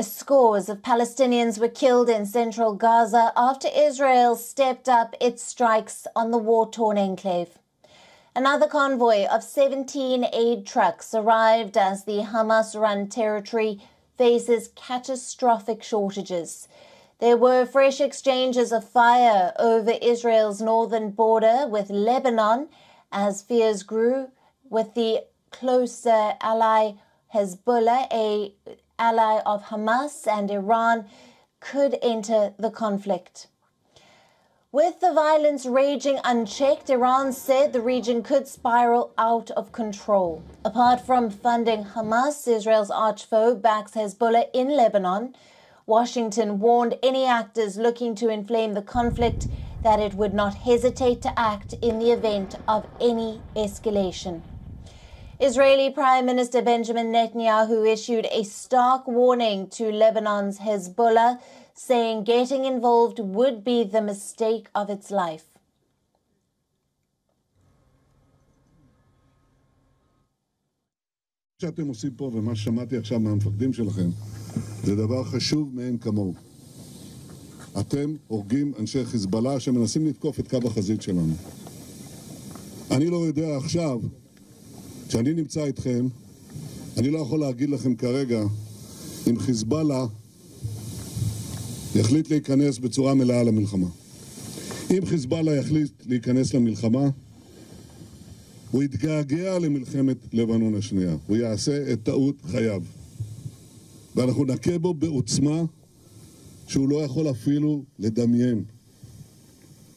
scores of Palestinians were killed in central Gaza after Israel stepped up its strikes on the war-torn enclave. Another convoy of 17 aid trucks arrived as the Hamas-run territory faces catastrophic shortages. There were fresh exchanges of fire over Israel's northern border with Lebanon as fears grew with the closer ally Hezbollah, an ally of Hamas, and Iran could enter the conflict. With the violence raging unchecked, Iran said the region could spiral out of control. Apart from funding Hamas, Israel's archfoe backs Hezbollah in Lebanon. Washington warned any actors looking to inflame the conflict that it would not hesitate to act in the event of any escalation. Israeli Prime Minister Benjamin Netanyahu issued a stark warning to Lebanon's Hezbollah, saying getting involved would be the mistake of its life. שאתם עושים פה ומה ששמעתי עכשיו מהמפקדים שלכם זה דבר חשוב מאין כמוהו. אתם הורגים אנשי חיזבאללה שמנסים לתקוף את קו החזית שלנו. אני לא יודע עכשיו, כשאני נמצא איתכם, אני לא יכול להגיד לכם כרגע אם חיזבאללה יחליט להיכנס בצורה מלאה למלחמה. אם חיזבאללה יחליט להיכנס למלחמה, הוא יתגעגע למלחמת לבנון השנייה. הוא יעשה את טעות חייו. ואנחנו נכה בו בעוצמה שהוא לא יכול אפילו לדמיין.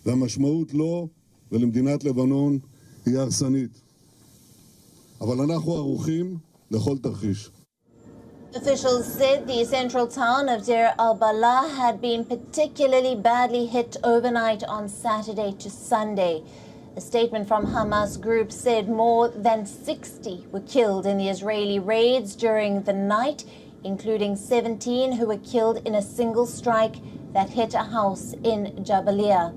והמשמעות לו ולמדינת לבנון היא הרסנית. אבל אנחנו ערוכים לכל תרחיש. Officials said the central town of Deir al-Balah had been particularly badly hit overnight on Saturday to Sunday. A statement from Hamas group said more than 60 were killed in the Israeli raids during the night, including 17 who were killed in a single strike that hit a house in Jabalia.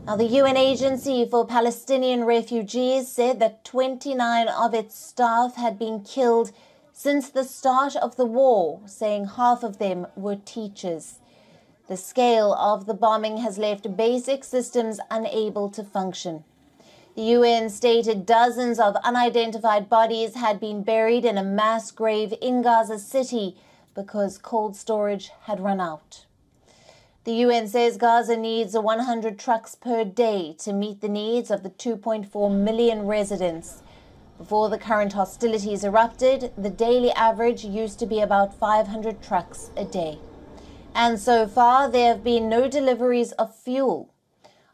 Now, the UN Agency for Palestinian Refugees said that 29 of its staff had been killed since the start of the war, saying half of them were teachers. The scale of the bombing has left basic systems unable to function. The UN stated dozens of unidentified bodies had been buried in a mass grave in Gaza City because cold storage had run out. The UN says Gaza needs 100 trucks per day to meet the needs of the 2.4 million residents. Before the current hostilities erupted, the daily average used to be about 500 trucks a day. And so far, there have been no deliveries of fuel.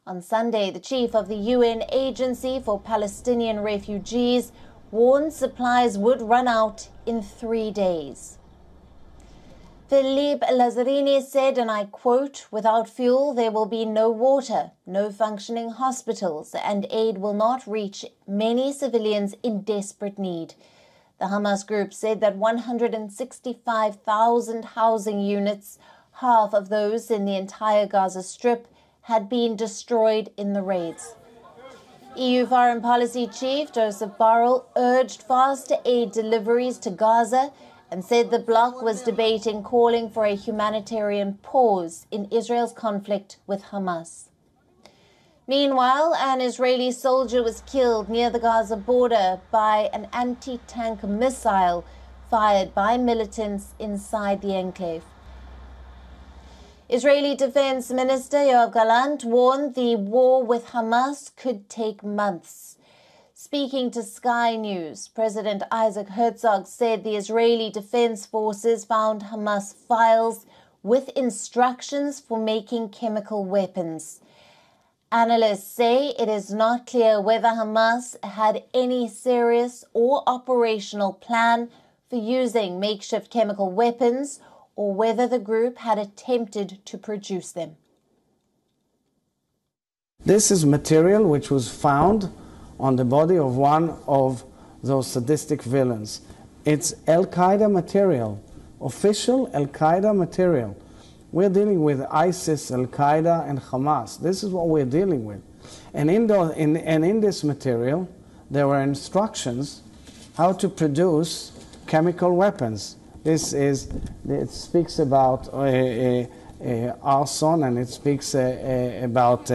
On Sunday, the chief of the UN Agency for Palestinian Refugees warned supplies would run out in 3 days. Philippe Lazzarini said, and I quote, "Without fuel, there will be no water, no functioning hospitals, and aid will not reach many civilians in desperate need." The Hamas group said that 165,000 housing units, half of those in the entire Gaza Strip, had been destroyed in the raids. EU Foreign Policy Chief Joseph Borrell urged faster aid deliveries to Gaza and said the bloc was debating calling for a humanitarian pause in Israel's conflict with Hamas. Meanwhile, an Israeli soldier was killed near the Gaza border by an anti-tank missile fired by militants inside the enclave. Israeli Defense Minister Yoav Gallant warned the war with Hamas could take months. Speaking to Sky News, President Isaac Herzog said the Israeli Defense Forces found Hamas files with instructions for making chemical weapons. Analysts say it is not clear whether Hamas had any serious or operational plan for using makeshift chemical weapons or whether the group had attempted to produce them. This is material which was found on the body of one of those sadistic villains. It's Al-Qaeda material, official Al-Qaeda material. We're dealing with ISIS, Al-Qaeda, and Hamas. This is what we're dealing with. And in this material, there were instructions how to produce chemical weapons. It speaks about arson, and it speaks about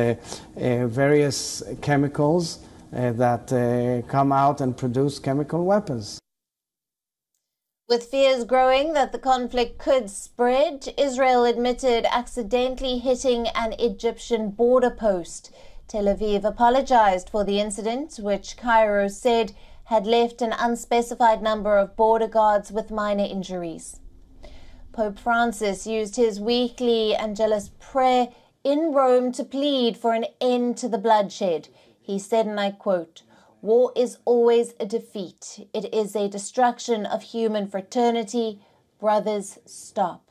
various chemicals that come out and produce chemical weapons. With fears growing that the conflict could spread, Israel admitted accidentally hitting an Egyptian border post. Tel Aviv apologized for the incident, which Cairo said had left an unspecified number of border guards with minor injuries. Pope Francis used his weekly Angelus prayer in Rome to plead for an end to the bloodshed. He said, and I quote, "War is always a defeat. It is a destruction of human fraternity. Brothers, stop."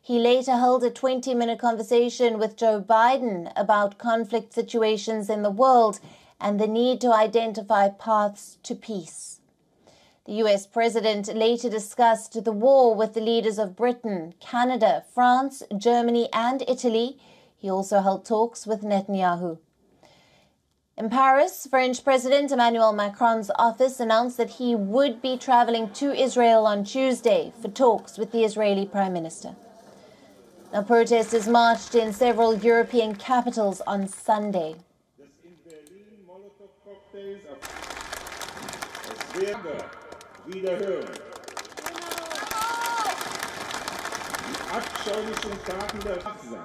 He later held a 20-minute conversation with Joe Biden about conflict situations in the world and the need to identify paths to peace. The US president later discussed the war with the leaders of Britain, Canada, France, Germany, and Italy. He also held talks with Netanyahu. In Paris, French President Emmanuel Macron's office announced that he would be traveling to Israel on Tuesday for talks with the Israeli Prime Minister. Now, protesters marched in several European capitals on Sunday. Die abscheulichen Taten der Gaza